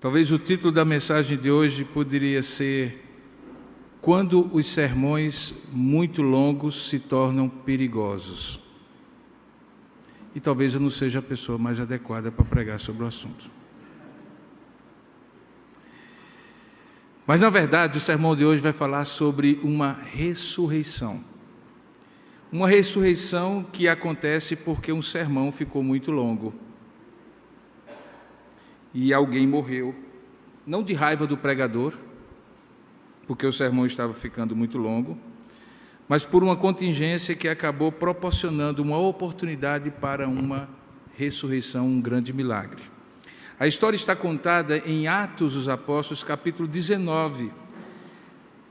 Talvez o título da mensagem de hoje poderia ser: Quando os sermões muito longos se tornam perigosos. E talvez eu não seja a pessoa mais adequada para pregar sobre o assunto. Mas na verdade o sermão de hoje vai falar sobre uma ressurreição. Uma ressurreição que acontece porque um sermão ficou muito longo. E alguém morreu, não de raiva do pregador, porque o sermão estava ficando muito longo, mas por uma contingência que acabou proporcionando uma oportunidade para uma ressurreição, um grande milagre. A história está contada em Atos dos Apóstolos, capítulo 19,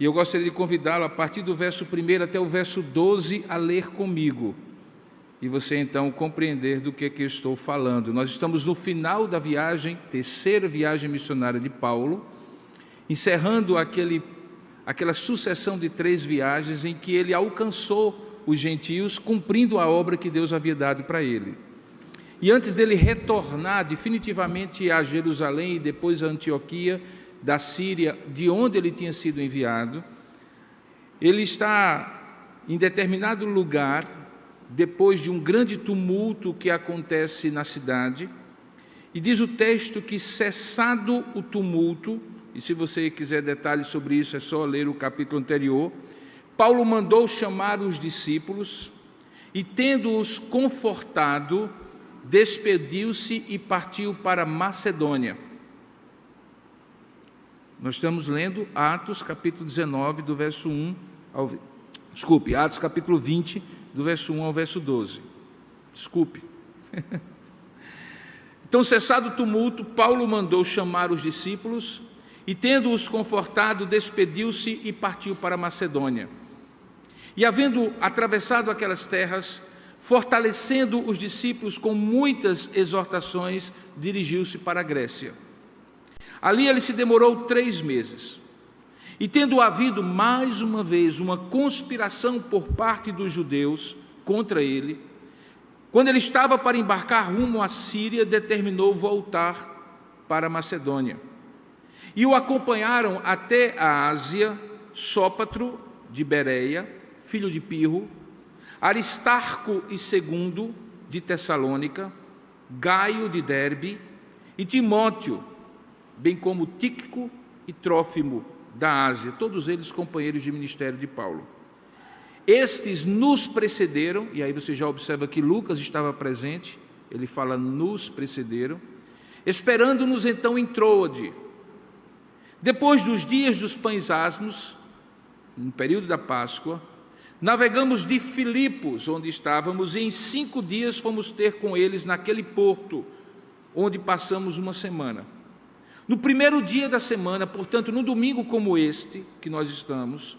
e eu gostaria de convidá-lo a partir do verso 1 até o verso 12 a ler comigo, e você então compreender do que eu estou falando. Nós estamos no final da viagem, terceira viagem missionária de Paulo, encerrando aquela sucessão de 3 viagens em que ele alcançou os gentios, cumprindo a obra que Deus havia dado para ele. E antes dele retornar definitivamente a Jerusalém e depois a Antioquia da Síria, de onde ele tinha sido enviado, ele está em determinado lugar, depois de um grande tumulto que acontece na cidade, e diz o texto que, cessado o tumulto, e se você quiser detalhes sobre isso, é só ler o capítulo anterior, Paulo mandou chamar os discípulos, e tendo-os confortado, despediu-se e partiu para Macedônia. Nós estamos lendo Atos capítulo 19, do verso 1 ao... Atos capítulo 20, do verso 1 ao verso 12. Então, cessado o tumulto, Paulo mandou chamar os discípulos, e tendo-os confortado, despediu-se e partiu para Macedônia. E havendo atravessado aquelas terras, fortalecendo os discípulos com muitas exortações, dirigiu-se para a Grécia. Ali ele se demorou 3 meses. E tendo havido mais uma vez uma conspiração por parte dos judeus contra ele, quando ele estava para embarcar rumo à Síria, determinou voltar para a Macedônia. E o acompanharam até a Ásia, Sópatro de Bereia, filho de Pirro, Aristarco e Segundo de Tessalônica, Gaio de Derbe e Timóteo, bem como Tíquico e Trófimo da Ásia, todos eles companheiros de ministério de Paulo. Estes nos precederam, e aí você já observa que Lucas estava presente, ele fala nos precederam, esperando-nos então em Troade. Depois dos dias dos pães asmos, no período da Páscoa, navegamos de Filipos, onde estávamos, e em 5 dias fomos ter com eles naquele porto, onde passamos uma semana. No primeiro dia da semana, portanto, no domingo como este, que nós estamos,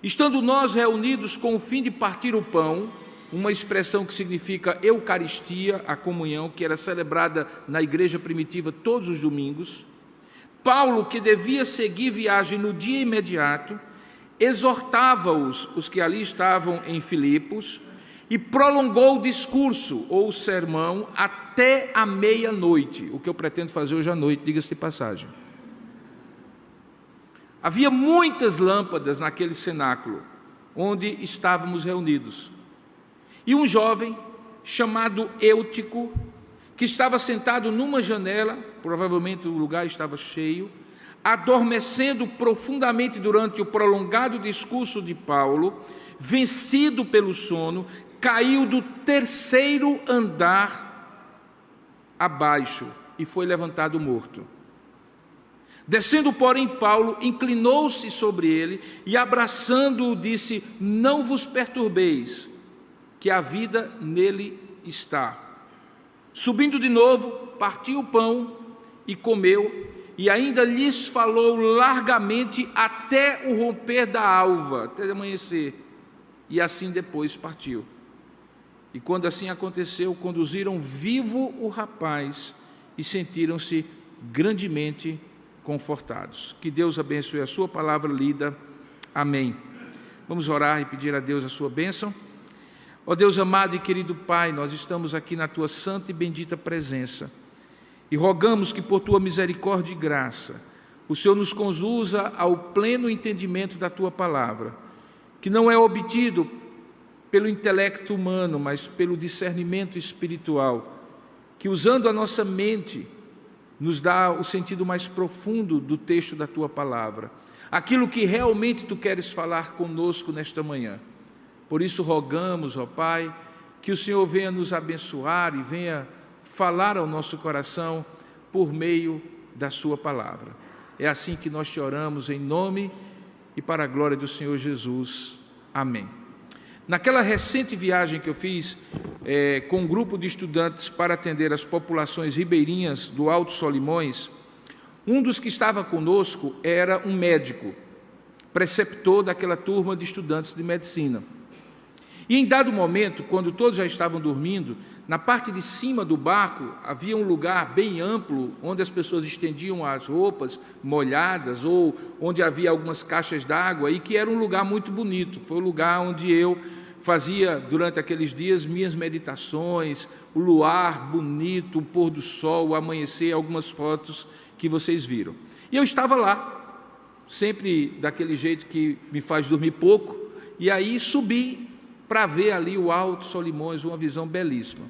estando nós reunidos com o fim de partir o pão, uma expressão que significa Eucaristia, a comunhão, que era celebrada na igreja primitiva todos os domingos, Paulo, que devia seguir viagem no dia imediato, exortava-os, os que ali estavam em Filipos, e prolongou o discurso, ou o sermão, até a meia-noite, o que eu pretendo fazer hoje à noite, diga-se de passagem. Havia muitas lâmpadas naquele cenáculo, onde estávamos reunidos. E um jovem, chamado Eutico, que estava sentado numa janela, provavelmente o lugar estava cheio, adormecendo profundamente durante o prolongado discurso de Paulo, vencido pelo sono, caiu do 3º andar abaixo e foi levantado morto. Descendo, porém, Paulo inclinou-se sobre ele e, abraçando-o, disse: não vos perturbeis, que a vida nele está. Subindo de novo, partiu o pão e comeu, e ainda lhes falou largamente até o romper da alva, até amanhecer, e assim depois partiu. E quando assim aconteceu, conduziram vivo o rapaz e sentiram-se grandemente confortados. Que Deus abençoe a sua palavra lida. Amém. Vamos orar e pedir a Deus a sua bênção. Ó Deus amado e querido Pai, nós estamos aqui na tua santa e bendita presença. e rogamos que por tua misericórdia e graça, o Senhor nos conduza ao pleno entendimento da tua palavra, que não é obtido pelo intelecto humano, mas pelo discernimento espiritual, que usando a nossa mente, nos dá o sentido mais profundo do texto da tua palavra, aquilo que realmente tu queres falar conosco nesta manhã. Por isso rogamos, ó Pai, que o Senhor venha nos abençoar e venha falar ao nosso coração por meio da sua palavra. É assim que nós te oramos em nome e para a glória do Senhor Jesus. Amém. Naquela recente viagem que eu fiz com um grupo de estudantes para atender as populações ribeirinhas do Alto Solimões, um dos que estava conosco era um médico, preceptor daquela turma de estudantes de medicina. E em dado momento, quando todos já estavam dormindo, na parte de cima do barco havia um lugar bem amplo, onde as pessoas estendiam as roupas molhadas, ou onde havia algumas caixas d'água, e que era um lugar muito bonito. Foi o lugar onde eu fazia, durante aqueles dias, minhas meditações, o luar bonito, o pôr do sol, o amanhecer, algumas fotos que vocês viram. E eu estava lá, sempre daquele jeito que me faz dormir pouco, e aí subi para ver ali o Alto Solimões, uma visão belíssima.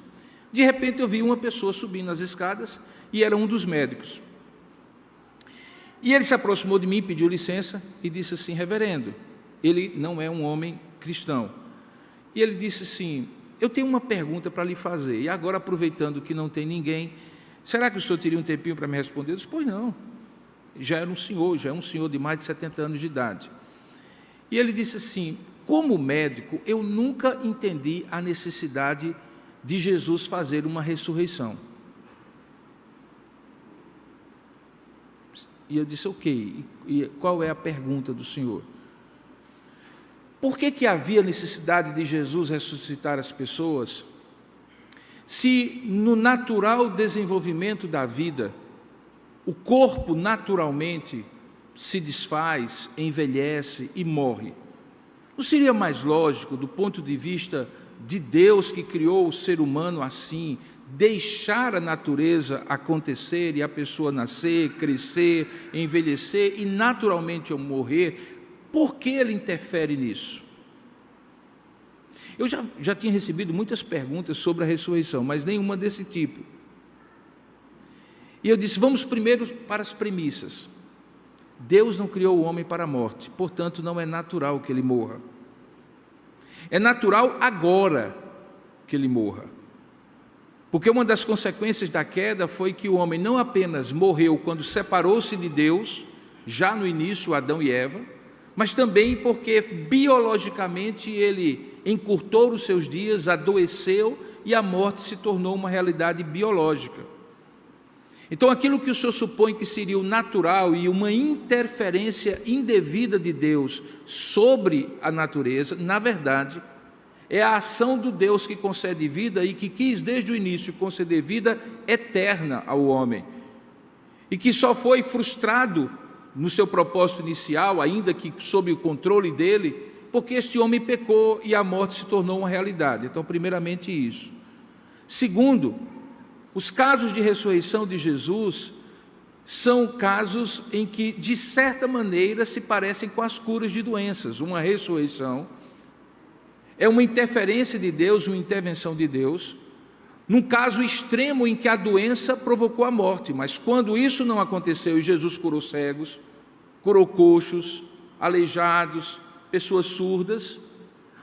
De repente eu vi uma pessoa subindo as escadas, e era um dos médicos. E ele se aproximou de mim, pediu licença, e disse assim: reverendo, ele não é um homem cristão. E ele disse assim: eu tenho uma pergunta para lhe fazer, e agora, aproveitando que não tem ninguém, será que o senhor teria um tempinho para me responder? Eu disse: pois não, já é um senhor de mais de 70 anos de idade. E ele disse assim: como médico, eu nunca entendi a necessidade de Jesus fazer uma ressurreição. E eu disse: ok, e qual é a pergunta do senhor? Por que havia necessidade de Jesus ressuscitar as pessoas, se no natural desenvolvimento da vida, o corpo naturalmente se desfaz, envelhece e morre? Não seria mais lógico, do ponto de vista de Deus que criou o ser humano assim, deixar a natureza acontecer e a pessoa nascer, crescer, envelhecer e naturalmente ao morrer? Por que ele interfere nisso? Eu já tinha recebido muitas perguntas sobre a ressurreição, mas nenhuma desse tipo. E eu disse: vamos primeiro para as premissas. Deus não criou o homem para a morte, portanto não é natural que ele morra. É natural agora que ele morra. Porque uma das consequências da queda foi que o homem não apenas morreu quando separou-se de Deus, já no início, Adão e Eva, mas também porque biologicamente ele encurtou os seus dias, adoeceu e a morte se tornou uma realidade biológica. Então, aquilo que o senhor supõe que seria o natural e uma interferência indevida de Deus sobre a natureza, na verdade, é a ação do Deus que concede vida e que quis desde o início conceder vida eterna ao homem, e que só foi frustrado no seu propósito inicial, ainda que sob o controle dele, porque este homem pecou e a morte se tornou uma realidade. Então, primeiramente isso. Segundo, os casos de ressurreição de Jesus são casos em que, de certa maneira, se parecem com as curas de doenças. Uma ressurreição é uma interferência de Deus, uma intervenção de Deus, num caso extremo em que a doença provocou a morte, mas quando isso não aconteceu e Jesus curou cegos, curou coxos, aleijados, pessoas surdas,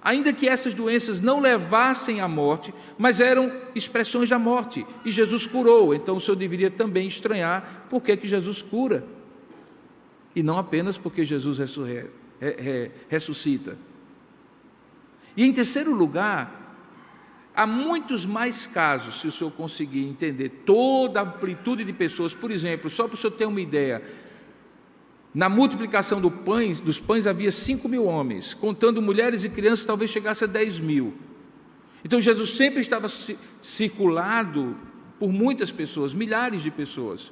ainda que essas doenças não levassem à morte, mas eram expressões da morte, e Jesus curou. Então o senhor deveria também estranhar por que Jesus cura, e não apenas porque Jesus ressuscita. E em terceiro lugar, há muitos mais casos, se o senhor conseguir entender toda a amplitude de pessoas. Por exemplo, só para o senhor ter uma ideia, na multiplicação dos pães havia 5.000 homens, contando mulheres e crianças, talvez chegasse a 10.000. Então Jesus sempre estava circulado por muitas pessoas, milhares de pessoas.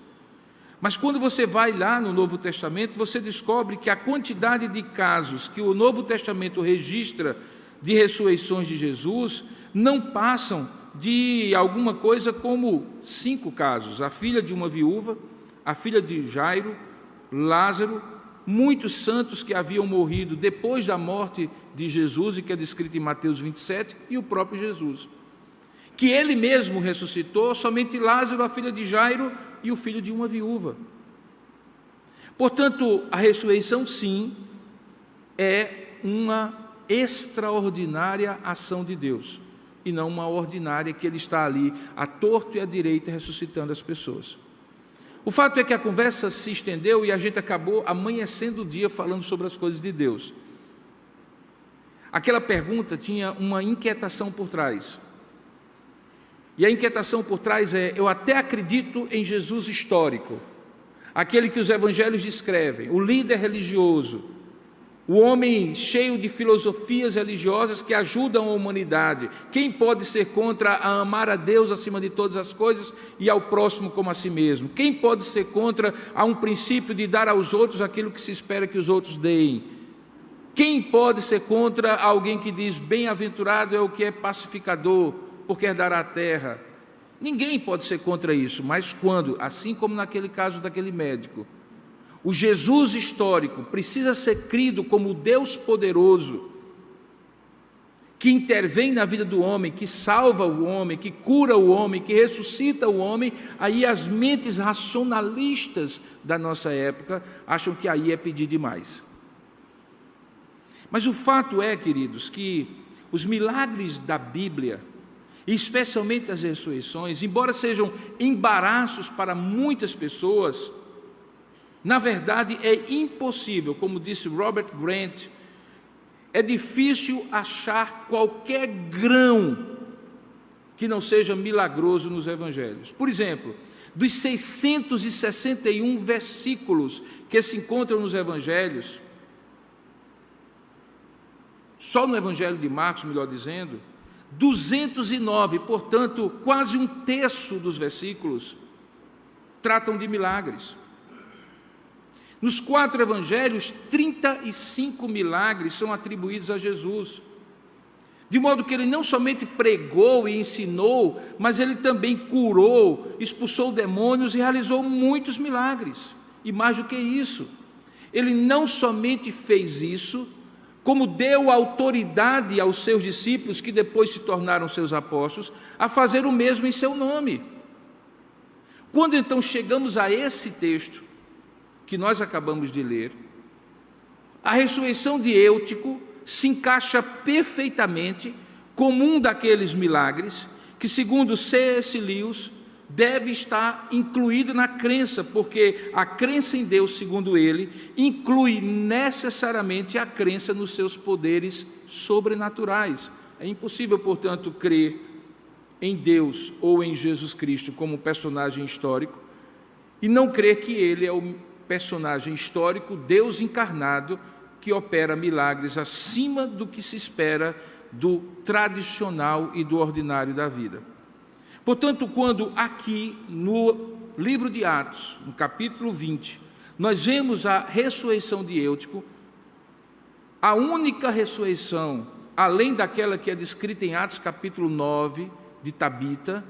Mas quando você vai lá no Novo Testamento, você descobre que a quantidade de casos que o Novo Testamento registra de ressurreições de Jesus não passam de alguma coisa como 5 casos: a filha de uma viúva, a filha de Jairo, Lázaro, muitos santos que haviam morrido depois da morte de Jesus, e que é descrito em Mateus 27, e o próprio Jesus, que ele mesmo ressuscitou, somente Lázaro, a filha de Jairo e o filho de uma viúva. Portanto, a ressurreição, sim, é uma extraordinária ação de Deus, e não uma ordinária que ele está ali, à torto e à direita, ressuscitando as pessoas. O fato é que a conversa se estendeu e a gente acabou amanhecendo o dia falando sobre as coisas de Deus. Aquela pergunta tinha uma inquietação por trás. E a inquietação por trás é: eu até acredito em Jesus histórico, aquele que os evangelhos descrevem, o líder religioso, o homem cheio de filosofias religiosas que ajudam a humanidade. Quem pode ser contra a amar a Deus acima de todas as coisas e ao próximo como a si mesmo? Quem pode ser contra a um princípio de dar aos outros aquilo que se espera que os outros deem? Quem pode ser contra alguém que diz: bem-aventurado é o que é pacificador, porque herdará a terra? Ninguém pode ser contra isso. Mas quando, assim como naquele caso daquele médico, o Jesus histórico precisa ser crido como Deus poderoso, que intervém na vida do homem, que salva o homem, que cura o homem, que ressuscita o homem, aí as mentes racionalistas da nossa época acham que aí é pedir demais. Mas o fato é, queridos, que os milagres da Bíblia, e especialmente as ressurreições, embora sejam embaraços para muitas pessoas, na verdade é impossível, como disse Robert Grant, é difícil achar qualquer grão que não seja milagroso nos evangelhos. Por exemplo, dos 661 versículos que se encontram nos evangelhos, só no evangelho de Marcos, melhor dizendo, 209, portanto, quase um terço dos versículos tratam de milagres. Nos 4 evangelhos, 35 milagres são atribuídos a Jesus, de modo que ele não somente pregou e ensinou, mas ele também curou, expulsou demônios e realizou muitos milagres. E mais do que isso, ele não somente fez isso, como deu autoridade aos seus discípulos, que depois se tornaram seus apóstolos, a fazer o mesmo em seu nome. Quando então chegamos a esse texto que nós acabamos de ler, a ressurreição de Eutico se encaixa perfeitamente como um daqueles milagres que, segundo C.S. Lewis, deve estar incluído na crença, porque a crença em Deus, segundo ele, inclui necessariamente a crença nos seus poderes sobrenaturais. É impossível, portanto, crer em Deus ou em Jesus Cristo como personagem histórico e não crer que ele é o personagem histórico, Deus encarnado, que opera milagres acima do que se espera do tradicional e do ordinário da vida. Portanto, quando aqui no livro de Atos, no capítulo 20, nós vemos a ressurreição de Eutico, a única ressurreição, além daquela que é descrita em Atos capítulo 9, de Tabita,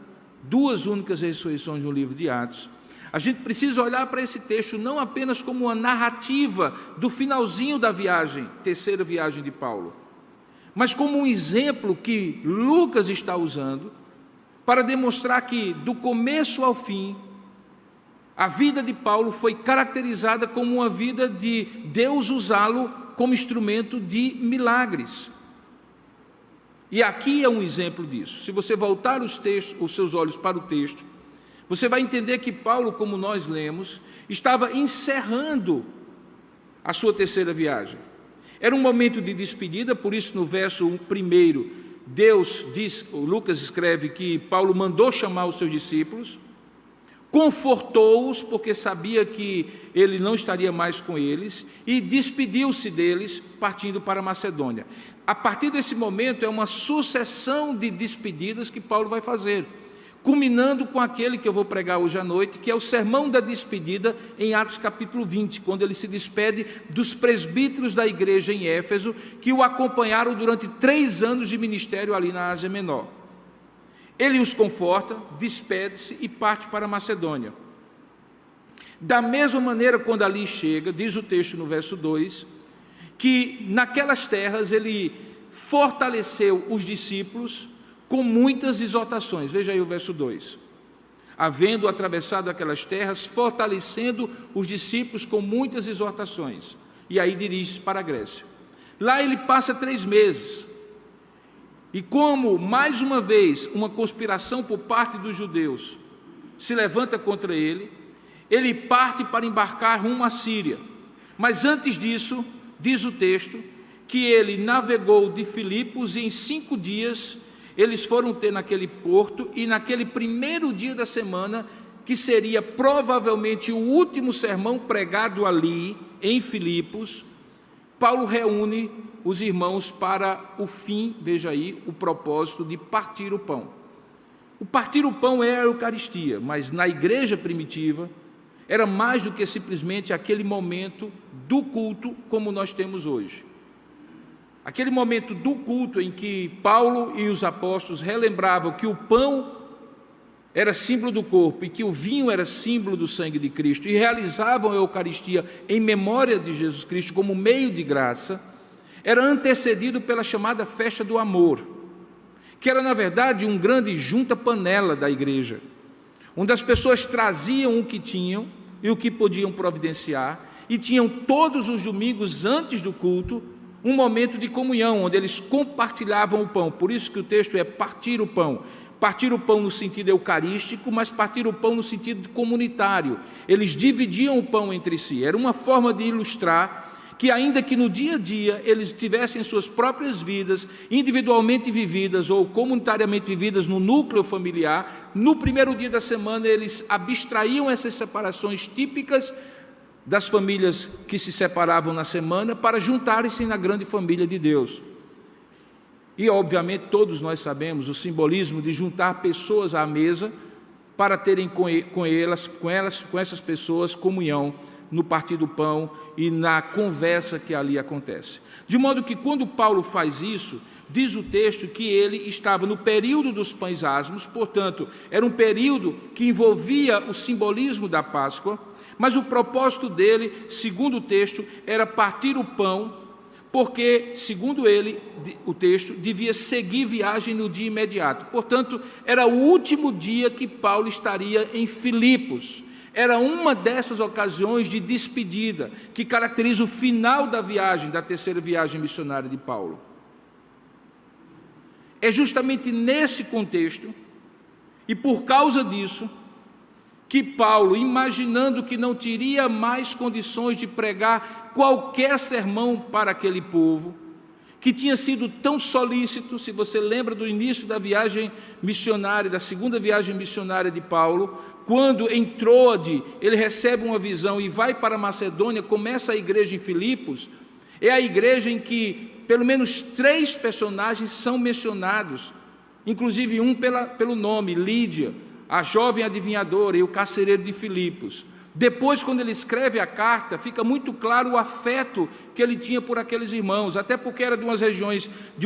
2 únicas ressurreições no livro de Atos, a gente precisa olhar para esse texto não apenas como uma narrativa do finalzinho da viagem, terceira viagem de Paulo, mas como um exemplo que Lucas está usando para demonstrar que, do começo ao fim, a vida de Paulo foi caracterizada como uma vida de Deus usá-lo como instrumento de milagres. E aqui é um exemplo disso. Se você voltar os seus olhos para o texto, você vai entender que Paulo, como nós lemos, estava encerrando a sua terceira viagem. Era um momento de despedida, por isso no verso 1, Deus diz, Lucas escreve que Paulo mandou chamar os seus discípulos, confortou-os, porque sabia que ele não estaria mais com eles, e despediu-se deles, partindo para a Macedônia. A partir desse momento é uma sucessão de despedidas que Paulo vai fazer, culminando com aquele que eu vou pregar hoje à noite, que é o sermão da despedida em Atos capítulo 20, quando ele se despede dos presbíteros da igreja em Éfeso, que o acompanharam durante 3 anos de ministério ali na Ásia Menor. Ele os conforta, despede-se e parte para a Macedônia. Da mesma maneira, quando ali chega, diz o texto no verso 2, que naquelas terras ele fortaleceu os discípulos com muitas exortações. Veja aí o verso 2. Havendo atravessado aquelas terras, fortalecendo os discípulos com muitas exortações. E aí dirige-se para a Grécia. Lá ele passa 3 meses. E como, mais uma vez, uma conspiração por parte dos judeus se levanta contra ele, ele parte para embarcar rumo à Síria. Mas antes disso, diz o texto, que ele navegou de Filipos e em 5 dias eles foram ter naquele porto, e naquele primeiro dia da semana, que seria provavelmente o último sermão pregado ali, em Filipos, Paulo reúne os irmãos para o fim, veja aí, o propósito de partir o pão. O partir o pão é a Eucaristia, mas na igreja primitiva, era mais do que simplesmente aquele momento do culto como nós temos hoje. Aquele momento do culto em que Paulo e os apóstolos relembravam que o pão era símbolo do corpo e que o vinho era símbolo do sangue de Cristo, e realizavam a Eucaristia em memória de Jesus Cristo como meio de graça, era antecedido pela chamada festa do amor, que era na verdade um grande junta-panela da igreja, onde as pessoas traziam o que tinham e o que podiam providenciar, e tinham todos os domingos antes do culto um momento de comunhão, onde eles compartilhavam o pão. Por isso que o texto é partir o pão. Partir o pão no sentido eucarístico, mas partir o pão no sentido comunitário. Eles dividiam o pão entre si. Era uma forma de ilustrar que, ainda que no dia a dia eles tivessem suas próprias vidas, individualmente vividas ou comunitariamente vividas no núcleo familiar, no primeiro dia da semana eles abstraíam essas separações típicas das famílias que se separavam na semana para juntarem-se na grande família de Deus. E, obviamente, todos nós sabemos o simbolismo de juntar pessoas à mesa para terem com essas pessoas comunhão no partir do pão e na conversa que ali acontece. De modo que, quando Paulo faz isso, diz o texto que ele estava no período dos pães asmos, portanto, era um período que envolvia o simbolismo da Páscoa, mas o propósito dele, segundo o texto, era partir o pão, porque, segundo ele, o texto, devia seguir viagem no dia imediato. Portanto, era o último dia que Paulo estaria em Filipos. Era uma dessas ocasiões de despedida que caracteriza o final da viagem, da terceira viagem missionária de Paulo. É justamente nesse contexto, e por causa disso, que Paulo, imaginando que não teria mais condições de pregar qualquer sermão para aquele povo, que tinha sido tão solícito, se você lembra do início da viagem missionária, da segunda viagem missionária de Paulo, quando em Troade ele recebe uma visão e vai para a Macedônia, começa a igreja em Filipos, é a igreja em que pelo menos 3 personagens são mencionados, inclusive um pelo nome, Lídia, a jovem adivinhadora, e o carcereiro de Filipos. Depois, quando ele escreve a carta, fica muito claro o afeto que ele tinha por aqueles irmãos, até porque era de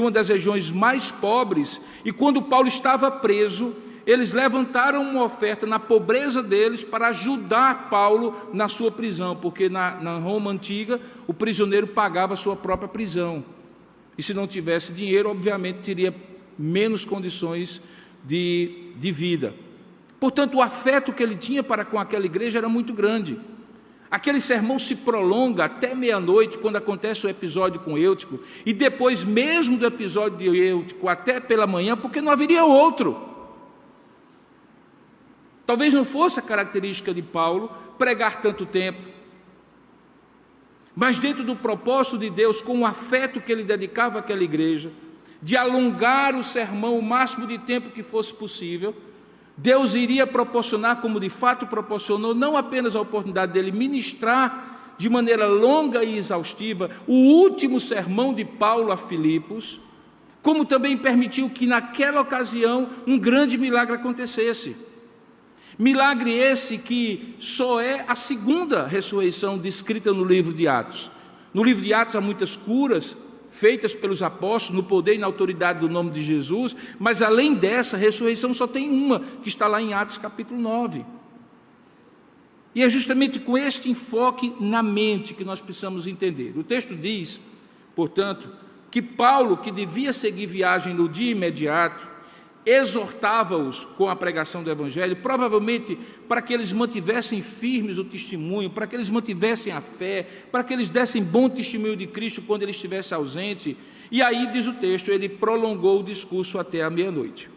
uma das regiões mais pobres, e quando Paulo estava preso, eles levantaram uma oferta na pobreza deles para ajudar Paulo na sua prisão, porque na Roma antiga o prisioneiro pagava a sua própria prisão, e se não tivesse dinheiro, obviamente teria menos condições de vida. Portanto, o afeto que ele tinha para com aquela igreja era muito grande. Aquele sermão se prolonga até meia-noite, quando acontece o episódio com Eutico, e depois mesmo do episódio de Eutico até pela manhã, porque não haveria outro. Talvez não fosse a característica de Paulo pregar tanto tempo, mas dentro do propósito de Deus, com o afeto que ele dedicava àquela igreja, de alongar o sermão o máximo de tempo que fosse possível, Deus iria proporcionar, como de fato proporcionou, não apenas a oportunidade dele ministrar de maneira longa e exaustiva o último sermão de Paulo a Filipos, como também permitiu que naquela ocasião um grande milagre acontecesse. Milagre esse que só é a segunda ressurreição descrita no livro de Atos. No livro de Atos há muitas curas feitas pelos apóstolos, no poder e na autoridade do nome de Jesus, mas além dessa, a ressurreição só tem uma, que está lá em Atos capítulo 9. E é justamente com este enfoque na mente que nós precisamos entender. O texto diz, portanto, que Paulo, que devia seguir viagem no dia imediato, exortava-os com a pregação do Evangelho, provavelmente para que eles mantivessem firmes o testemunho, para que eles mantivessem a fé, para que eles dessem bom testemunho de Cristo quando ele estivesse ausente. E aí, diz o texto, ele prolongou o discurso até a meia-noite.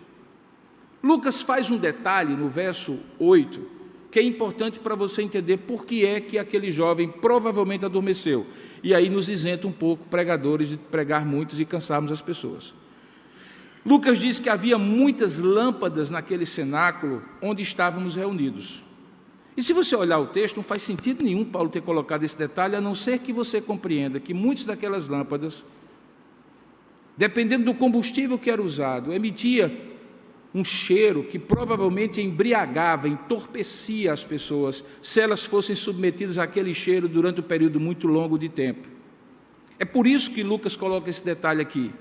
Lucas faz um detalhe no verso 8, que é importante para você entender por que é que aquele jovem provavelmente adormeceu. E aí nos isenta um pouco, pregadores, de pregar muitos e cansarmos as pessoas. Lucas diz que havia muitas lâmpadas naquele cenáculo onde estávamos reunidos. E se você olhar o texto, não faz sentido nenhum Paulo ter colocado esse detalhe, a não ser que você compreenda que muitas daquelas lâmpadas, dependendo do combustível que era usado, emitia um cheiro que provavelmente embriagava, entorpecia as pessoas, se elas fossem submetidas àquele cheiro durante um período muito longo de tempo. É por isso que Lucas coloca esse detalhe aqui,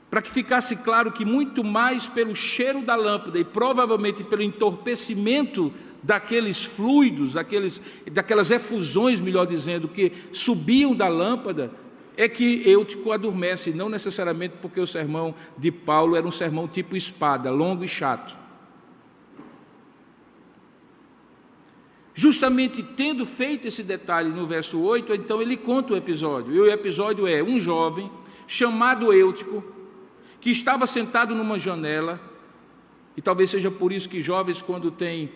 para que ficasse claro que muito mais pelo cheiro da lâmpada e provavelmente pelo entorpecimento daqueles fluidos, daquelas efusões, melhor dizendo, que subiam da lâmpada, é que Eutico adormece, não necessariamente porque o sermão de Paulo era um sermão tipo espada, longo e chato. Justamente tendo feito esse detalhe no verso 8, então ele conta o episódio, e o episódio é um jovem chamado Eutico, que estava sentado numa janela, e talvez seja por isso que jovens, quando têm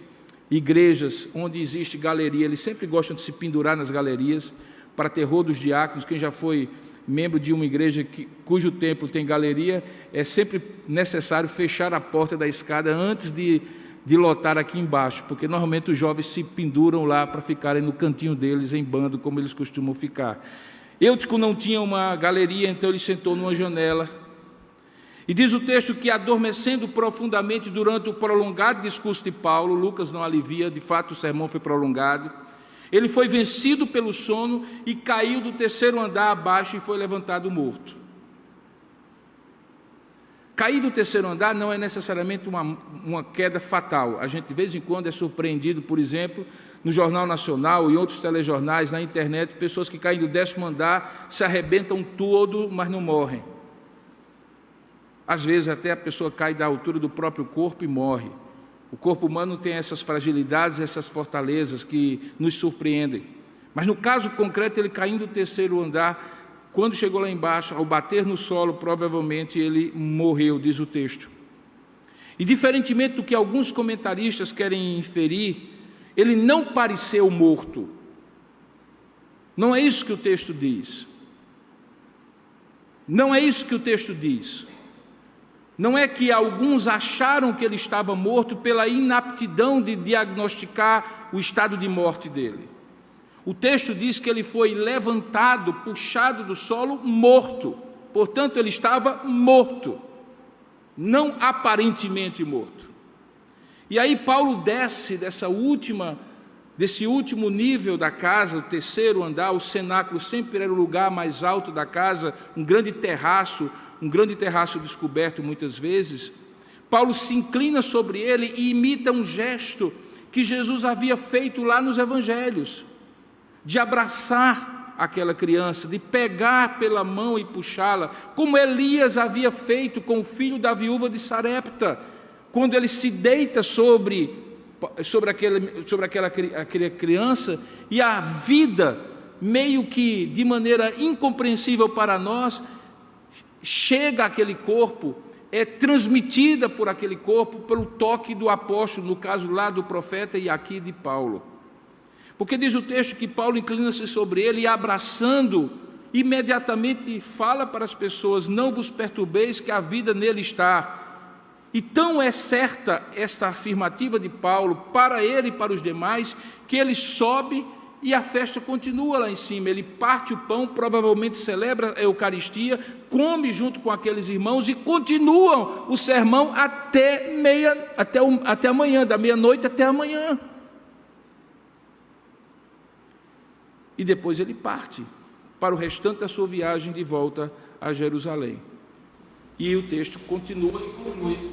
igrejas onde existe galeria, eles sempre gostam de se pendurar nas galerias, para terror dos diáconos. Quem já foi membro de uma igreja cujo templo tem galeria, é sempre necessário fechar a porta da escada antes de lotar aqui embaixo, porque normalmente os jovens se penduram lá para ficarem no cantinho deles, em bando, como eles costumam ficar. Eutico não tinha uma galeria, então ele sentou numa janela. E diz o texto que, adormecendo profundamente durante o prolongado discurso de Paulo, Lucas não alivia, de fato o sermão foi prolongado, ele foi vencido pelo sono e caiu do terceiro andar abaixo e foi levantado morto. Cair do terceiro andar não é necessariamente uma queda fatal. A gente de vez em quando é surpreendido, por exemplo, no Jornal Nacional e outros telejornais, na internet, pessoas que caem do 10º andar, se arrebentam todo, mas não morrem. Às vezes até a pessoa cai da altura do próprio corpo e morre. O corpo humano tem essas fragilidades, essas fortalezas que nos surpreendem. Mas no caso concreto, ele caindo do terceiro andar, quando chegou lá embaixo, ao bater no solo, provavelmente ele morreu, diz o texto. E diferentemente do que alguns comentaristas querem inferir, ele não pareceu morto. Não é isso que o texto diz. Não é isso que o texto diz. Não é que alguns acharam que ele estava morto pela inaptidão de diagnosticar o estado de morte dele. O texto diz que ele foi levantado, puxado do solo, morto. Portanto, ele estava morto, não aparentemente morto. E aí Paulo desce desse último nível da casa, o terceiro andar. O cenáculo sempre era o lugar mais alto da casa, um grande terraço descoberto muitas vezes. Paulo se inclina sobre ele e imita um gesto que Jesus havia feito lá nos evangelhos, de abraçar aquela criança, de pegar pela mão e puxá-la, como Elias havia feito com o filho da viúva de Sarepta, quando ele se deita sobre aquela criança, e a vida, meio que de maneira incompreensível para nós, chega àquele corpo, é transmitida por aquele corpo, pelo toque do apóstolo, no caso lá do profeta e aqui de Paulo. Porque diz o texto que Paulo inclina-se sobre ele e, abraçando, imediatamente fala para as pessoas: não vos perturbeis, que a vida nele está. E tão é certa esta afirmativa de Paulo para ele e para os demais, que ele sobe e a festa continua lá em cima. Ele parte o pão, provavelmente celebra a Eucaristia, come junto com aqueles irmãos e continuam o sermão até amanhã, da meia-noite até amanhã. E depois ele parte para o restante da sua viagem de volta a Jerusalém. E o texto continua e conclui,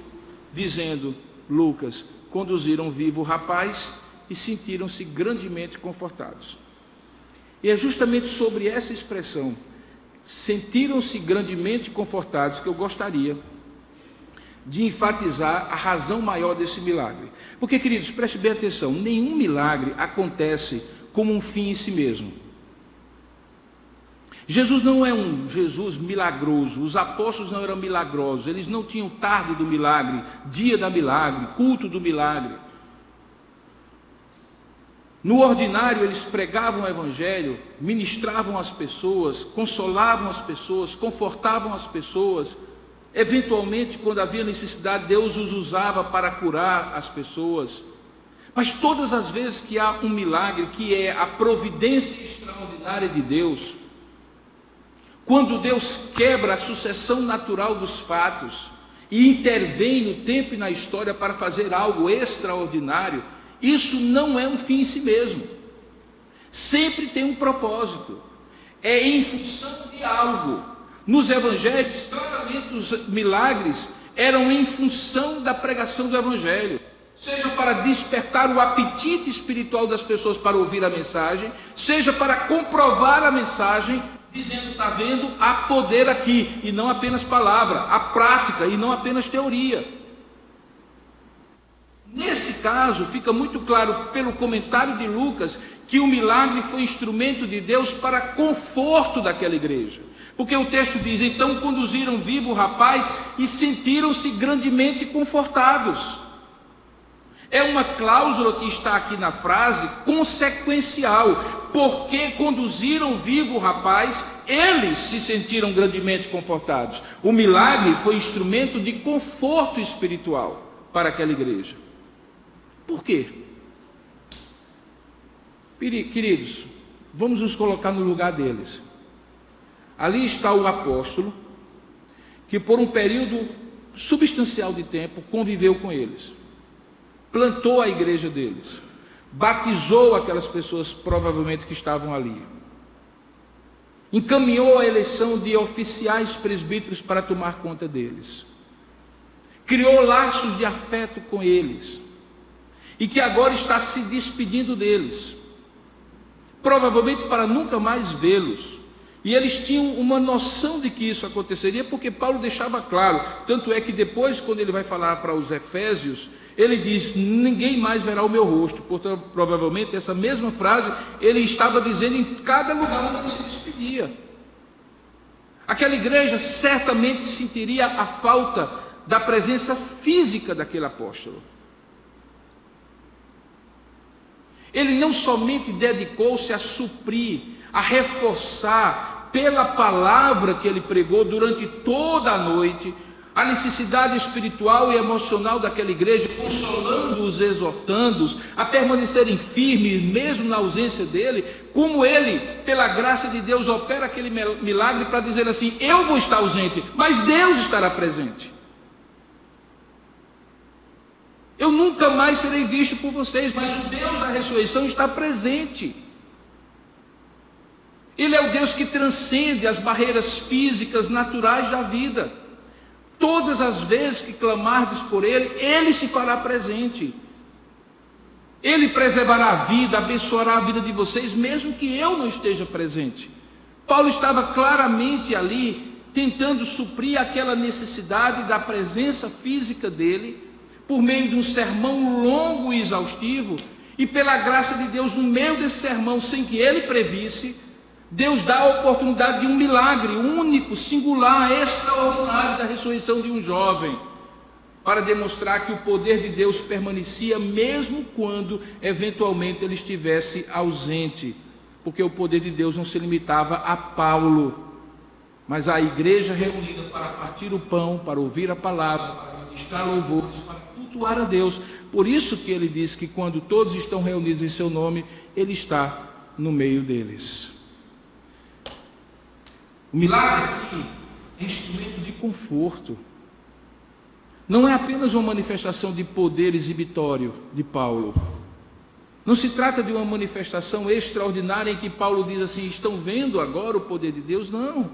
dizendo, Lucas, conduziram vivo o rapaz e sentiram-se grandemente confortados. E é justamente sobre essa expressão, sentiram-se grandemente confortados, que eu gostaria de enfatizar a razão maior desse milagre. Porque, queridos, preste bem atenção, nenhum milagre acontece como um fim em si mesmo. Jesus não é um Jesus milagroso, os apóstolos não eram milagrosos, eles não tinham tarde do milagre, dia da milagre, culto do milagre. No ordinário, eles pregavam o evangelho, ministravam as pessoas, consolavam as pessoas, confortavam as pessoas. Eventualmente, quando havia necessidade, Deus os usava para curar as pessoas. Mas todas as vezes que há um milagre, que é a providência extraordinária de Deus, quando Deus quebra a sucessão natural dos fatos e intervém no tempo e na história para fazer algo extraordinário, isso não é um fim em si mesmo. Sempre tem um propósito. É em função de algo. Nos evangelhos, claramente os milagres eram em função da pregação do evangelho. Seja para despertar o apetite espiritual das pessoas para ouvir a mensagem, seja para comprovar a mensagem, dizendo, está vendo, há poder aqui, e não apenas palavra, há prática, e não apenas teoria. Nesse caso, fica muito claro pelo comentário de Lucas, que o milagre foi instrumento de Deus para conforto daquela igreja. Porque o texto diz, então conduziram vivo o rapaz e sentiram-se grandemente confortados. É uma cláusula que está aqui na frase, consequencial. Porque conduziram vivo o rapaz, eles se sentiram grandemente confortados. O milagre foi instrumento de conforto espiritual para aquela igreja. Por quê? Queridos, vamos nos colocar no lugar deles. Ali está o apóstolo, que por um período substancial de tempo conviveu com eles, plantou a igreja deles, batizou aquelas pessoas provavelmente que estavam ali, encaminhou a eleição de oficiais presbíteros para tomar conta deles, criou laços de afeto com eles, e que agora está se despedindo deles, provavelmente para nunca mais vê-los. E eles tinham uma noção de que isso aconteceria, porque Paulo deixava claro, tanto é que depois, quando ele vai falar para os Efésios, ele diz, ninguém mais verá o meu rosto. Portanto, provavelmente essa mesma frase ele estava dizendo em cada lugar onde ele se despedia. Aquela igreja certamente sentiria a falta da presença física daquele apóstolo. Ele não somente dedicou-se a suprir, a reforçar pela palavra que ele pregou durante toda a noite, a necessidade espiritual e emocional daquela igreja, consolando-os, exortando-os a permanecerem firmes, mesmo na ausência dele, como ele, pela graça de Deus, opera aquele milagre para dizer assim, eu vou estar ausente, mas Deus estará presente. Eu nunca mais serei visto por vocês, mas o Deus da ressurreição está presente. Ele é o Deus que transcende as barreiras físicas, naturais da vida. Todas as vezes que clamardes por Ele, Ele se fará presente. Ele preservará a vida, abençoará a vida de vocês, mesmo que eu não esteja presente. Paulo estava claramente ali, tentando suprir aquela necessidade da presença física dele, por meio de um sermão longo e exaustivo, e pela graça de Deus, no meio desse sermão, sem que ele previsse, Deus dá a oportunidade de um milagre único, singular, extraordinário da ressurreição de um jovem, para demonstrar que o poder de Deus permanecia mesmo quando eventualmente ele estivesse ausente, porque o poder de Deus não se limitava a Paulo, mas a igreja reunida para partir o pão, para ouvir a palavra, para ministrar louvores, para cultuar a Deus. Por isso que ele diz que quando todos estão reunidos em seu nome, ele está no meio deles. O milagre aqui é instrumento de conforto. Não é apenas uma manifestação de poder exibitório de Paulo, Não se trata de uma manifestação extraordinária em que Paulo diz assim: estão vendo agora o poder de Deus? Não.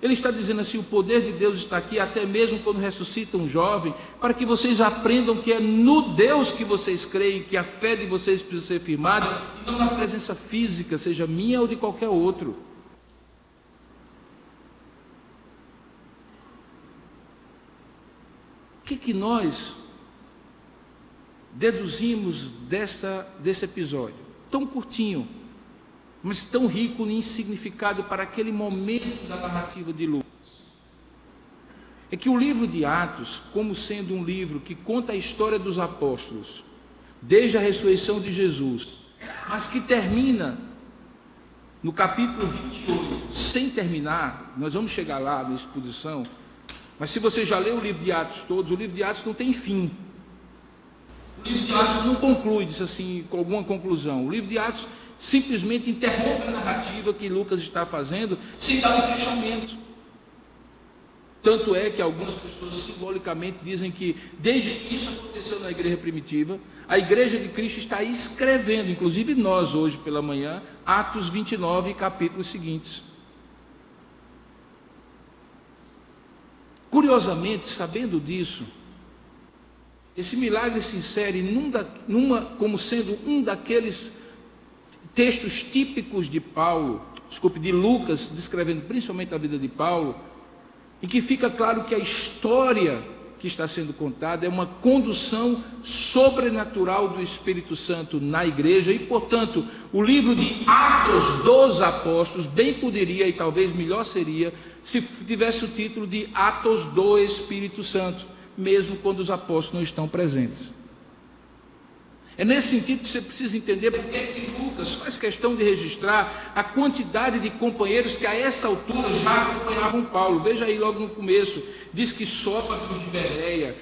Ele está dizendo assim: o poder de Deus está aqui, até mesmo quando ressuscita um jovem, para que vocês aprendam que é no Deus que vocês creem, que a fé de vocês precisa ser firmada, e não na presença física, seja minha ou de qualquer outro. O que nós deduzimos desse episódio? Tão curtinho, mas tão rico em significado para aquele momento da narrativa de Lucas. É que o livro de Atos, como sendo um livro que conta a história dos apóstolos, desde a ressurreição de Jesus, mas que termina no capítulo 28, sem terminar, nós vamos chegar lá na exposição, mas se você já leu o livro de Atos todos, o livro de Atos não tem fim. O livro de Atos não conclui, diz assim, com alguma conclusão. O livro de Atos simplesmente interrompe a narrativa que Lucas está fazendo, sem dar um fechamento. Tanto é que algumas pessoas simbolicamente dizem que, desde que isso aconteceu na igreja primitiva, a igreja de Cristo está escrevendo, inclusive nós hoje pela manhã, Atos 29 e capítulos seguintes. Curiosamente, sabendo disso, esse milagre se insere como sendo um daqueles textos típicos de de Lucas, descrevendo principalmente a vida de Paulo, em que fica claro que a história que está sendo contada é uma condução sobrenatural do Espírito Santo na igreja, e, portanto, o livro de Atos dos Apóstolos bem poderia, e talvez melhor seria, se tivesse o título de Atos do Espírito Santo, mesmo quando os apóstolos não estão presentes. É nesse sentido que você precisa entender porque é que Lucas faz questão de registrar a quantidade de companheiros que a essa altura já acompanhavam Paulo. Veja aí logo no começo, diz que Sópater de Bereia,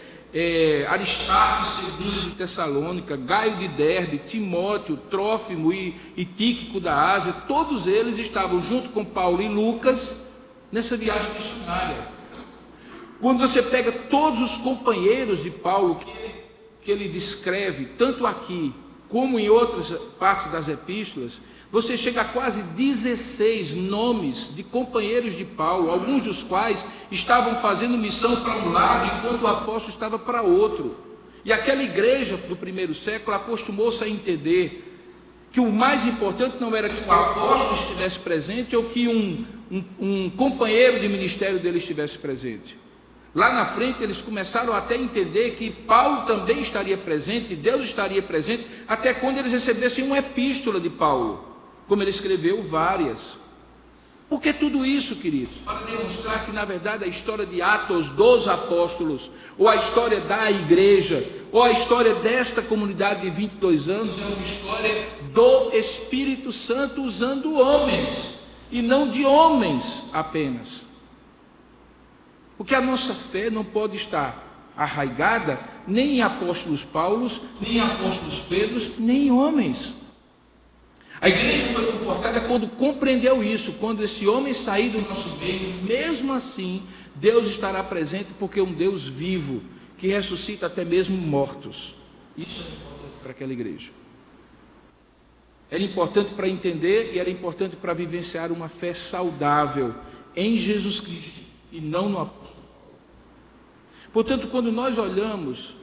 Aristarco II de Tessalônica, Gaio de Derbe, Timóteo, Trófimo e Tíquico da Ásia, todos eles estavam junto com Paulo e Lucas nessa viagem missionária. Quando você pega todos os companheiros de Paulo que ele descreve, tanto aqui como em outras partes das epístolas, você chega a quase 16 nomes de companheiros de Paulo, alguns dos quais estavam fazendo missão para um lado, enquanto o apóstolo estava para outro. E aquela igreja do primeiro século acostumou-se a entender que o mais importante não era que o apóstolo estivesse presente ou que um companheiro de ministério dele estivesse presente. Lá na frente eles começaram até a entender que Paulo também estaria presente, Deus estaria presente, até quando eles recebessem uma epístola de Paulo, como ele escreveu várias. Por que tudo isso, queridos? Para demonstrar que, na verdade, a história de Atos dos Apóstolos, ou a história da igreja, ou a história desta comunidade de 22 anos, é uma história do Espírito Santo usando homens, e não de homens apenas. Porque a nossa fé não pode estar arraigada nem em apóstolos Paulos, nem em apóstolos Pedros, nem em homens. A igreja foi confortada quando compreendeu isso, quando esse homem sair do nosso meio, mesmo assim, Deus estará presente, porque é um Deus vivo, que ressuscita até mesmo mortos. Isso é importante para aquela igreja. Era importante para entender e era importante para vivenciar uma fé saudável em Jesus Cristo e não no apóstolo. Portanto, quando nós olhamos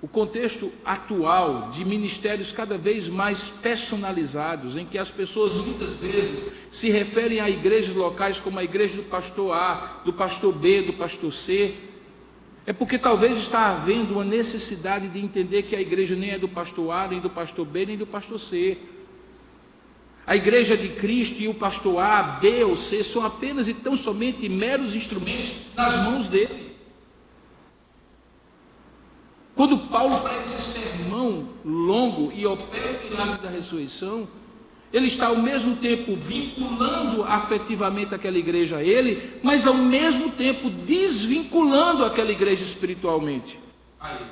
o contexto atual de ministérios cada vez mais personalizados, em que as pessoas muitas vezes se referem a igrejas locais como a igreja do pastor A, do pastor B, do pastor C, é porque talvez está havendo uma necessidade de entender que a igreja nem é do pastor A, nem do pastor B, nem do pastor C. A igreja de Cristo e o pastor A, B ou C são apenas e tão somente meros instrumentos nas mãos dele. Quando Paulo prega esse sermão longo e opera o milagre da ressurreição, ele está ao mesmo tempo vinculando afetivamente aquela igreja a ele, mas ao mesmo tempo desvinculando aquela igreja espiritualmente a ele.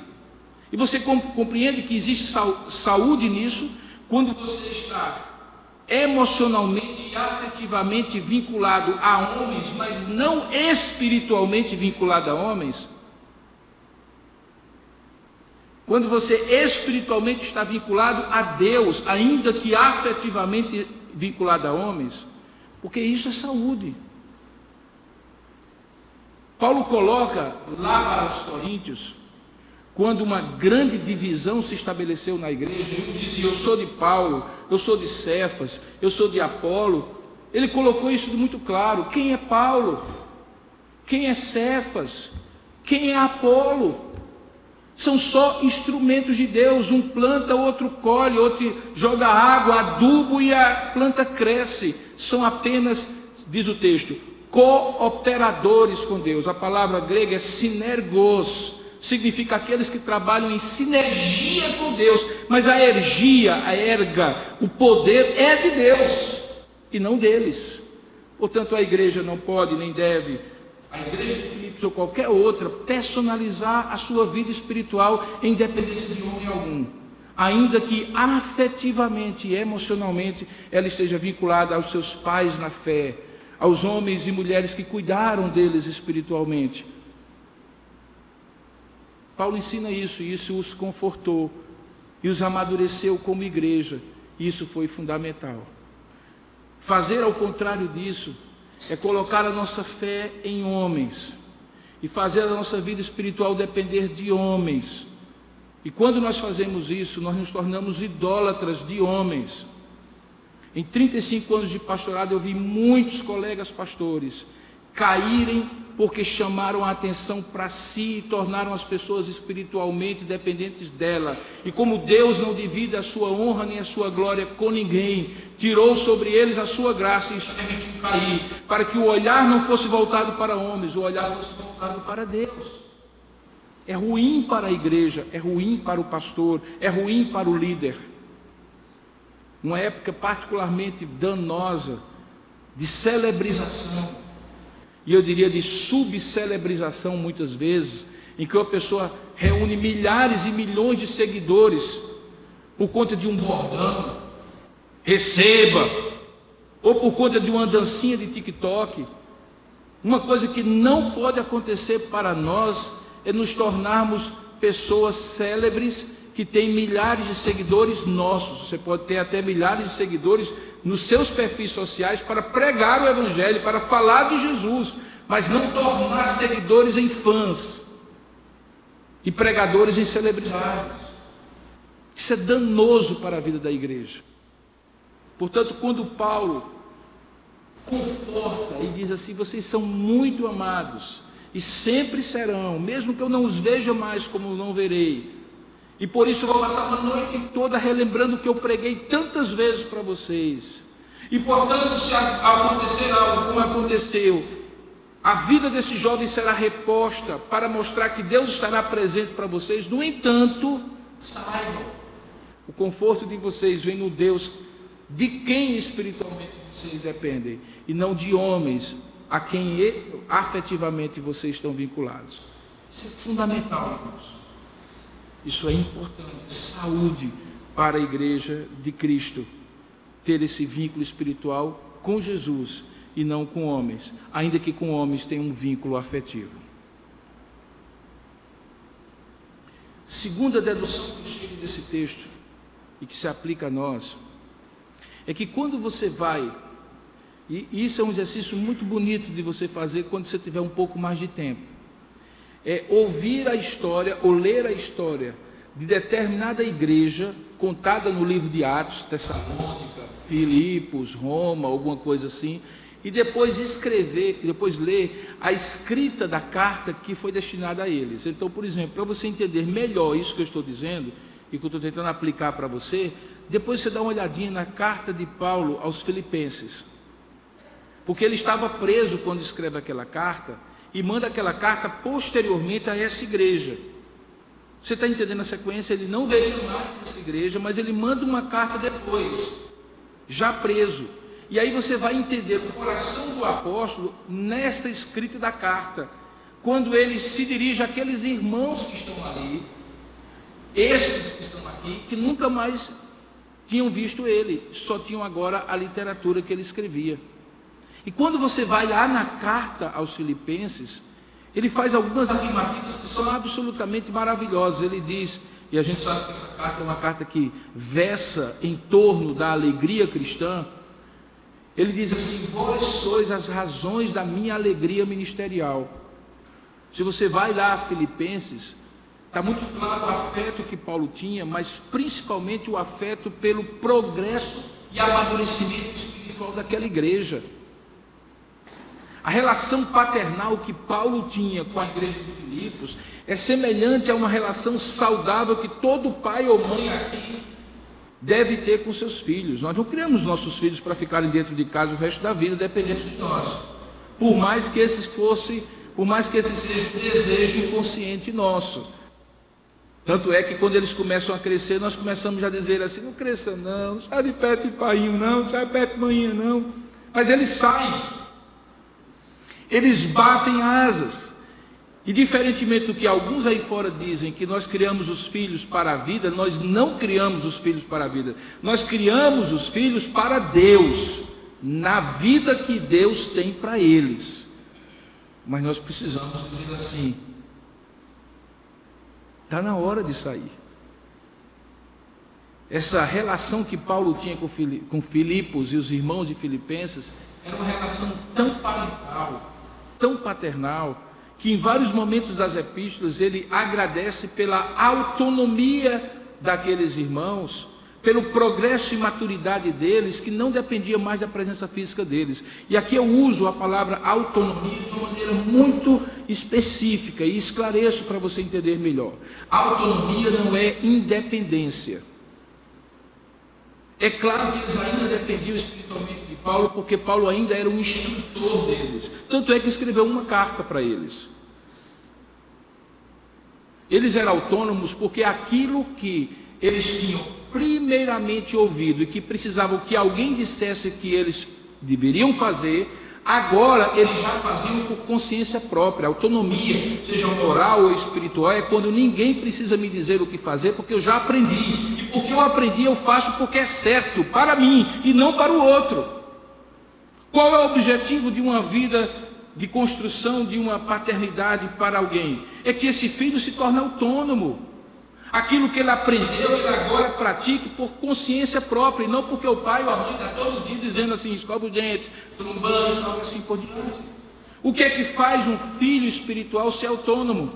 E você compreende que existe saúde nisso, quando você está emocionalmente e afetivamente vinculado a homens, mas não espiritualmente vinculado a homens. quando você espiritualmente está vinculado a Deus, ainda que afetivamente vinculado a homens, porque isso é saúde. Paulo coloca lá para os Coríntios, quando uma grande divisão se estabeleceu na igreja, ele dizia: eu sou de Paulo, eu sou de Cefas, eu sou de Apolo. Ele colocou isso muito claro. Quem é Paulo? Quem é Cefas? Quem é Apolo? São só instrumentos de Deus. Um planta, o outro colhe, outro joga água, adubo e a planta cresce. São apenas, diz o texto, cooperadores com Deus. A palavra grega é sinergos, significa aqueles que trabalham em sinergia com Deus. Mas a energia, a erga, o poder é de Deus e não deles. Portanto, a igreja não pode nem deve, a igreja de Filipos ou qualquer outra, personalizar a sua vida espiritual em dependência de homem algum, ainda que afetivamente e emocionalmente ela esteja vinculada aos seus pais na fé, aos homens e mulheres que cuidaram deles espiritualmente. Paulo ensina isso, e isso os confortou e os amadureceu como igreja. Isso foi fundamental. Fazer ao contrário disso é colocar a nossa fé em homens e fazer a nossa vida espiritual depender de homens. E quando nós fazemos isso, nós nos tornamos idólatras de homens. Em 35 anos de pastorado, eu vi muitos colegas pastores caírem porque chamaram a atenção para si e tornaram as pessoas espiritualmente dependentes dela. E como Deus não divide a sua honra nem a sua glória com ninguém, tirou sobre eles a sua graça e isso permitiu cair, para que o olhar não fosse voltado para homens, o olhar fosse voltado para Deus. É ruim para a igreja, é ruim para o pastor, é ruim para o líder. Uma época particularmente danosa de celebrização, e eu diria de subcelebrização muitas vezes, em que uma pessoa reúne milhares e milhões de seguidores por conta de um bordão, receba, ou por conta de uma dancinha de TikTok. Uma coisa que não pode acontecer para nós é nos tornarmos pessoas célebres que têm milhares de seguidores nossos. Você pode ter até milhares de seguidores nos seus perfis sociais para pregar o Evangelho, para falar de Jesus, mas não tornar seguidores em fãs e pregadores em celebridades. Isso é danoso para a vida da igreja. Portanto, quando Paulo conforta e diz assim: vocês são muito amados e sempre serão, mesmo que eu não os veja mais como não verei, e por isso eu vou passar uma noite toda relembrando o que eu preguei tantas vezes para vocês. E portanto, se acontecer algo como aconteceu, a vida desse jovem será reposta para mostrar que Deus estará presente para vocês. No entanto, saibam, o conforto de vocês vem no Deus de quem espiritualmente vocês dependem, e não de homens a quem afetivamente vocês estão vinculados. Isso é fundamental, irmãos. Isso é importante, saúde para a igreja de Cristo, ter esse vínculo espiritual com Jesus e não com homens, ainda que com homens tenha um vínculo afetivo. Segunda dedução que eu chego desse texto e que se aplica a nós, é que quando você vai, e isso é um exercício muito bonito de você fazer quando você tiver um pouco mais de tempo, é ouvir a história ou ler a história de determinada igreja contada no livro de Atos, Tessalônica, Filipos, Roma, alguma coisa assim, e depois escrever, depois ler a escrita da carta que foi destinada a eles. Então, por exemplo, para você entender melhor isso que eu estou dizendo e que eu estou tentando aplicar para você, depois você dá uma olhadinha na carta de Paulo aos Filipenses, porque ele estava preso quando escreve aquela carta e manda aquela carta posteriormente a essa igreja. Você está entendendo a sequência? Ele não veio mais dessa igreja, mas ele manda uma carta depois, já preso. E aí você vai entender o coração do apóstolo nesta escrita da carta, quando ele se dirige àqueles irmãos que estão ali, esses que estão aqui, que nunca mais tinham visto ele, só tinham agora a literatura que ele escrevia. E quando você vai lá na carta aos Filipenses, ele faz algumas afirmativas que são absolutamente maravilhosas. Ele diz e a gente sabe que essa carta é uma carta que versa em torno da alegria cristã. Ele diz assim: vós sois as razões da minha alegria ministerial. Se você vai lá a Filipenses, está muito claro o afeto que Paulo tinha, mas principalmente o afeto pelo progresso e amadurecimento espiritual daquela igreja. A relação paternal que Paulo tinha com a igreja de Filipos é semelhante a uma relação saudável que todo pai ou mãe aqui deve ter com seus filhos. Nós não criamos nossos filhos para ficarem dentro de casa o resto da vida, dependente de nós. Por mais que esse seja um desejo inconsciente nosso. Tanto é que quando eles começam a crescer, nós começamos a dizer assim: não cresça não sai de perto de painho não sai de perto de manhã não. Mas eles saem. Eles batem asas. E diferentemente do que alguns aí fora dizem, que nós criamos os filhos para a vida, nós não criamos os filhos para a vida. Nós criamos os filhos para Deus, na vida que Deus tem para eles. Mas nós precisamos dizer assim: está na hora de sair. Essa relação que Paulo tinha com Filipos e os irmãos de Filipenses era uma relação tão parental, tão paternal, que em vários momentos das epístolas ele agradece pela autonomia daqueles irmãos, pelo progresso e maturidade deles, que não dependia mais da presença física deles. E aqui eu uso a palavra autonomia de uma maneira muito específica e esclareço para você entender melhor. Autonomia não é independência. É claro que eles ainda dependiam espiritualmente de Paulo, porque Paulo ainda era um instrutor deles. Tanto é que escreveu uma carta para eles. Eles eram autônomos porque aquilo que eles tinham primeiramente ouvido e que precisavam que alguém dissesse que eles deveriam fazer, agora eles já faziam por consciência própria. Autonomia, seja moral ou espiritual, é quando ninguém precisa me dizer o que fazer, porque eu já aprendi. E porque eu aprendi, eu faço porque é certo para mim e não para o outro. Qual é o objetivo de uma vida de construção de uma paternidade para alguém? É que esse filho se torne autônomo. Aquilo que ele aprendeu, ele agora pratique por consciência própria, e não porque o pai ou a mãe está todo dia dizendo assim: escova os dentes, trombando, algo assim por diante. O que é que faz um filho espiritual ser autônomo?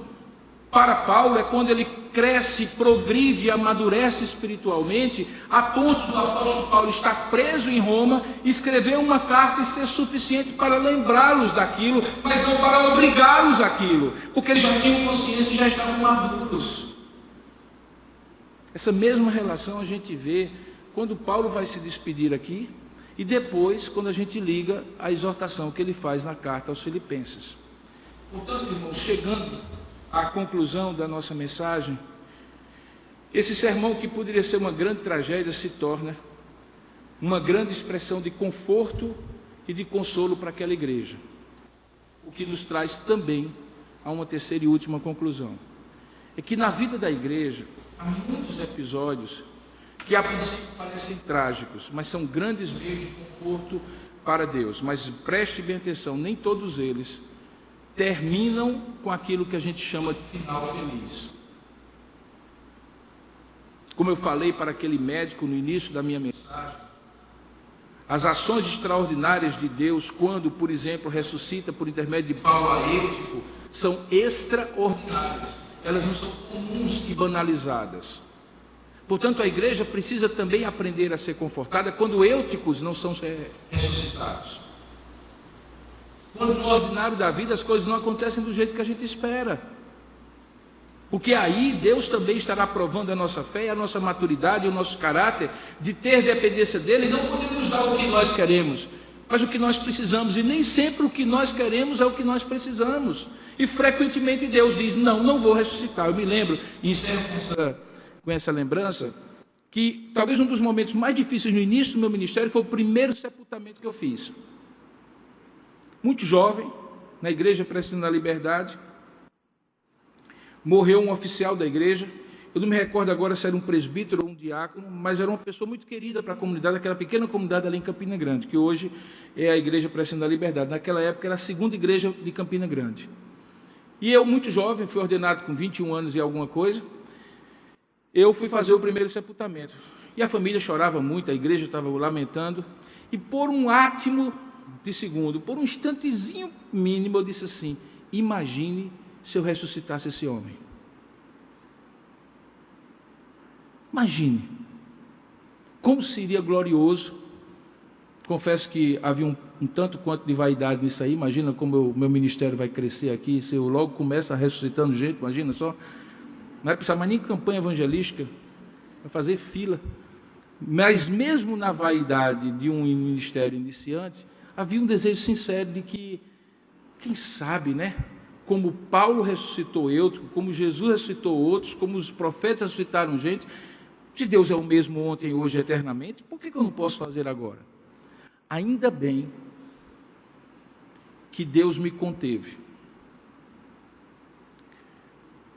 Para Paulo é quando ele cresce, progride e amadurece espiritualmente, a ponto do apóstolo Paulo estar preso em Roma, escrever uma carta e ser suficiente para lembrá-los daquilo, mas não para obrigá-los àquilo, porque eles já tinham consciência e já estavam maduros. Essa mesma relação a gente vê quando Paulo vai se despedir aqui e depois quando a gente liga a exortação que ele faz na carta aos Filipenses. Portanto, irmãos, chegando à conclusão da nossa mensagem, esse sermão que poderia ser uma grande tragédia se torna uma grande expressão de conforto e de consolo para aquela igreja. O que nos traz também a uma terceira e última conclusão. É que na vida da igreja há muitos episódios que a princípio parecem trágicos, mas são grandes meios de conforto para Deus. Mas preste bem atenção, nem todos eles terminam com aquilo que a gente chama de final feliz. Como eu falei para aquele médico no início da minha mensagem, as ações extraordinárias de Deus, quando, por exemplo, ressuscita por intermédio de Paulo a Eutico, são extraordinárias. Elas não são comuns e banalizadas. Portanto, a igreja precisa também aprender a ser confortada quando Eúticos não são ressuscitados. Quando no ordinário da vida as coisas não acontecem do jeito que a gente espera. Porque aí Deus também estará provando a nossa fé, a nossa maturidade, o nosso caráter, de ter dependência dEle. E não podemos dar o que nós queremos, mas o que nós precisamos. E nem sempre o que nós queremos é o que nós precisamos. E frequentemente Deus diz: não vou ressuscitar. Eu me lembro, e encerro com essa lembrança, que talvez um dos momentos mais difíceis no início do meu ministério foi o primeiro sepultamento que eu fiz. Muito jovem, na igreja Presbiteriana da Liberdade, morreu um oficial da igreja. Eu não me recordo agora se era um presbítero ou um diácono, mas era uma pessoa muito querida para a comunidade, aquela pequena comunidade ali em Campina Grande, que hoje é a igreja Presbiteriana da Liberdade. Naquela época era a segunda igreja de Campina Grande. E eu, muito jovem, fui ordenado com 21 anos e alguma coisa. eu fui fazer o primeiro sepultamento. E a família chorava muito, a igreja estava lamentando, e por um átimo de segundo, por um instantezinho mínimo, eu disse assim: imagine se eu ressuscitasse esse homem. Imagine como seria glorioso. Confesso que havia um tanto quanto de vaidade nisso aí. Imagina como o meu ministério vai crescer aqui, se eu logo começo ressuscitando gente, imagina só. Não vai precisar mais nem campanha evangelística, vai fazer fila. Mas mesmo na vaidade de um ministério iniciante, havia um desejo sincero de que, quem sabe, né? Como Paulo ressuscitou Eutico, como Jesus ressuscitou outros, como os profetas ressuscitaram gente, se Deus é o mesmo ontem, hoje, eternamente, por que eu não posso fazer agora? Ainda bem que Deus me conteve.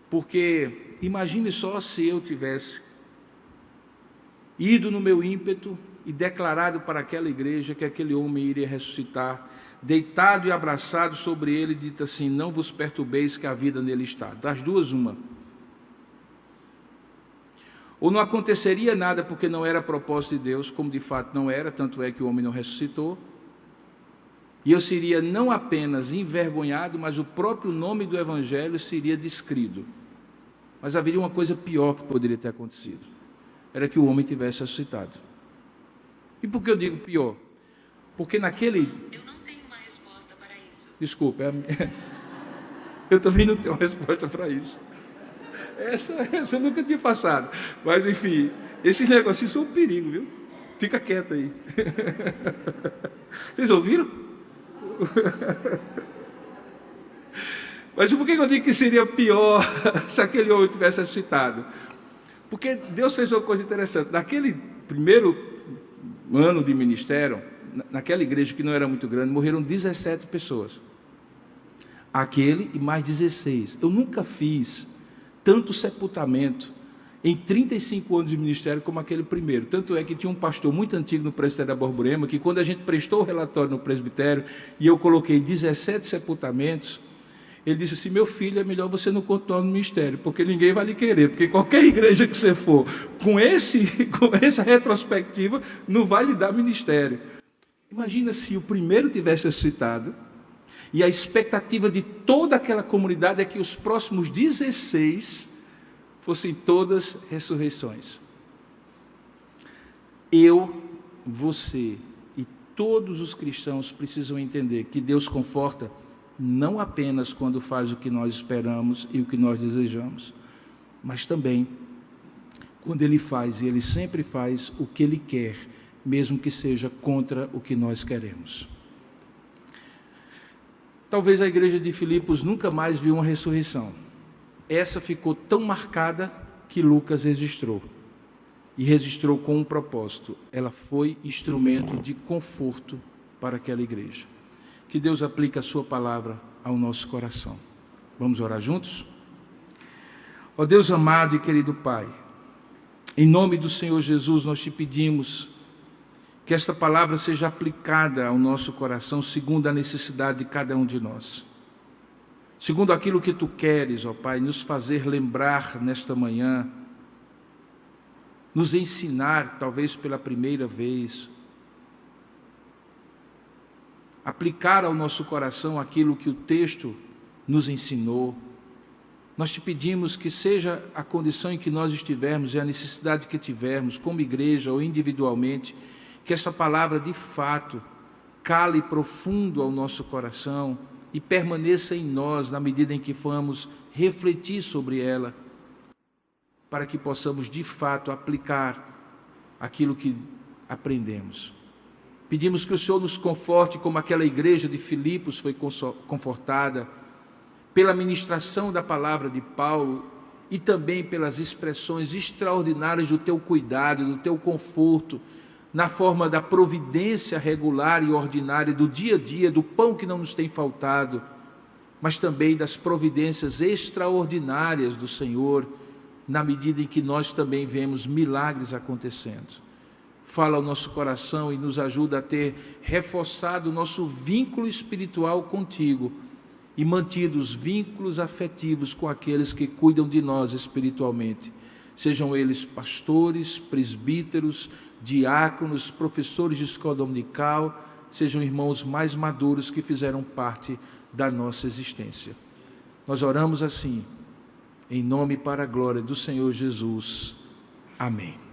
Porque imagine só se eu tivesse ido no meu ímpeto e declarado para aquela igreja que aquele homem iria ressuscitar, deitado e abraçado sobre ele, dito assim: não vos perturbeis que a vida nele está. Das duas, uma. Ou não aconteceria nada porque não era propósito de Deus, como de fato não era, tanto é que o homem não ressuscitou, e eu seria não apenas envergonhado, mas o próprio nome do Evangelho seria descrido. Mas haveria uma coisa pior que poderia ter acontecido, era que o homem tivesse ressuscitado. E por que eu digo pior? Porque naquele... Eu não tenho uma resposta para isso. Desculpa, eu também não tenho uma resposta para isso. Essa eu nunca tinha passado. Mas, enfim, esses negócios são um perigo, viu? Fica quieto aí. Vocês ouviram? Mas por que eu digo que seria pior se aquele homem tivesse ressuscitado? Porque Deus fez uma coisa interessante. Naquele primeiro ano de ministério, naquela igreja que não era muito grande, morreram 17 pessoas. Aquele e mais 16. Eu nunca fiz tanto sepultamento em 35 anos de ministério como aquele primeiro. Tanto é que tinha um pastor muito antigo no presbitério da Borborema, que quando a gente prestou o relatório no presbitério, e eu coloquei 17 sepultamentos, ele disse assim: meu filho, é melhor você não continuar no ministério, porque ninguém vai lhe querer, porque qualquer igreja que você for, com essa retrospectiva, não vai lhe dar ministério. Imagina se o primeiro tivesse ressuscitado, e a expectativa de toda aquela comunidade é que os próximos 16 fossem todas ressurreições. Eu, você e todos os cristãos precisam entender que Deus conforta não apenas quando faz o que nós esperamos e o que nós desejamos, mas também quando Ele faz, e Ele sempre faz o que Ele quer, mesmo que seja contra o que nós queremos. Talvez a igreja de Filipos nunca mais viu uma ressurreição. Essa ficou tão marcada que Lucas registrou. E registrou com um propósito. Ela foi instrumento de conforto para aquela igreja. Que Deus aplique a sua palavra ao nosso coração. Vamos orar juntos? Ó Deus amado e querido Pai, em nome do Senhor Jesus nós te pedimos que esta palavra seja aplicada ao nosso coração segundo a necessidade de cada um de nós. Segundo aquilo que Tu queres, ó Pai, nos fazer lembrar nesta manhã, nos ensinar, talvez pela primeira vez, aplicar ao nosso coração aquilo que o texto nos ensinou. Nós te pedimos que seja a condição em que nós estivermos e a necessidade que tivermos, como igreja ou individualmente, que essa palavra de fato cale profundo ao nosso coração e permaneça em nós na medida em que formos refletir sobre ela, para que possamos de fato aplicar aquilo que aprendemos. Pedimos que o Senhor nos conforte como aquela igreja de Filipos foi confortada pela ministração da palavra de Paulo e também pelas expressões extraordinárias do Teu cuidado, do Teu conforto, na forma da providência regular e ordinária do dia a dia, do pão que não nos tem faltado, mas também das providências extraordinárias do Senhor, na medida em que nós também vemos milagres acontecendo. Fala ao nosso coração e nos ajuda a ter reforçado o nosso vínculo espiritual contigo e mantido os vínculos afetivos com aqueles que cuidam de nós espiritualmente. Sejam eles pastores, presbíteros, diáconos, professores de escola dominical, sejam irmãos mais maduros que fizeram parte da nossa existência. Nós oramos assim, em nome e para a glória do Senhor Jesus. Amém.